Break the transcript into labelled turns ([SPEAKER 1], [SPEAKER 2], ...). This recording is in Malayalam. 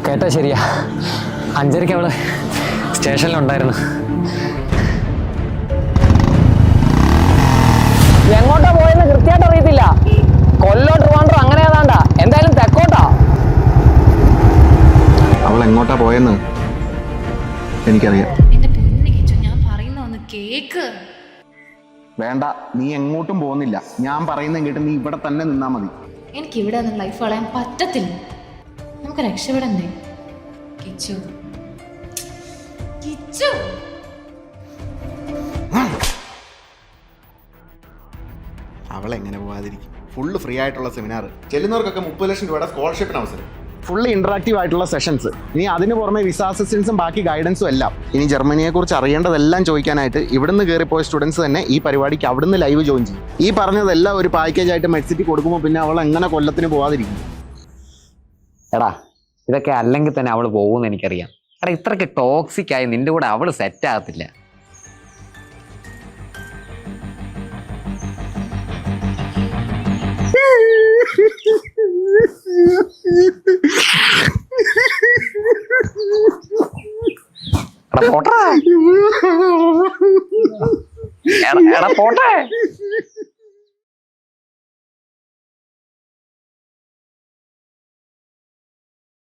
[SPEAKER 1] കേട്ടാ ശരിയാ, 5:30 അവള് സ്റ്റേഷനിലുണ്ടായിരുന്നു. എങ്ങോട്ടാ പോയെന്ന് കൃത്യമായിട്ട് അറിയത്തില്ല. കൊല്ലോ ട്രിവാൻഡ്രം അങ്ങനെ ഏതാണ്ടാ, എന്തായാലും തെക്കോട്ടാ.
[SPEAKER 2] അവൾ എങ്ങോട്ടാ പോയെന്ന് എനിക്കറിയാം.
[SPEAKER 3] ഞാൻ പറയുന്ന ഒന്ന് കേക്ക്.
[SPEAKER 2] വേണ്ട, നീ എങ്ങോട്ടും പോകുന്നില്ല. ഞാൻ പറയുന്നത് കേട്ട് നീ ഇവിടെ തന്നെ നിന്നാ മതി.
[SPEAKER 3] എനിക്ക് ഇവിടെ നിന്ന് ലൈഫ് കളയാൻ പറ്റത്തില്ല. നമുക്ക് രക്ഷപ്പെടണ്ടേ കിച്ചു? കിച്ചു
[SPEAKER 2] അവൾ എങ്ങനെ പോകാതിരിക്കും? ഫുള്ള് ഫ്രീ ആയിട്ടുള്ള സെമിനാർ, ചെല്ലുന്നവർക്കൊക്കെ 30 ലക്ഷം രൂപയുടെ സ്കോളർഷിപ്പിന് അവസരം, ഫുള്ള് ഇന്ററാക്റ്റീവ് ആയിട്ടുള്ള സെഷൻസ്. ഇനി അതിന് പുറമെ വിസ അസിസ്റ്റൻസും ബാക്കി ഗൈഡൻസും എല്ലാം. ഇനി ജർമ്മനിയെ കുറിച്ച് അറിയേണ്ടതെല്ലാം ചോദിക്കാനായിട്ട് ഇവിടുന്ന് കയറിപ്പോയ സ്റ്റുഡൻസ് തന്നെ ഈ പരിപാടിക്ക് അവിടുന്ന് ലൈവ് ജോയിൻ ചെയ്യും. ഈ പറഞ്ഞതെല്ലാം ഒരു പാക്കേജ് ആയിട്ട് മെഡ്സിറ്റി കൊടുക്കുമ്പോൾ പിന്നെ അവൾ എങ്ങനെ കൊല്ലത്തിന് പോകാതിരിക്കും?
[SPEAKER 1] എടാ, ഇതൊക്കെ അല്ലെങ്കിൽ തന്നെ അവള് പോകുമെന്ന് എനിക്കറിയാം. എടാ, ഇത്രയ്ക്ക് ടോക്സിക് ആയി നിന്റെ കൂടെ അവള് സെറ്റ് ആകത്തില്ല. എടാ പോട്ടെ.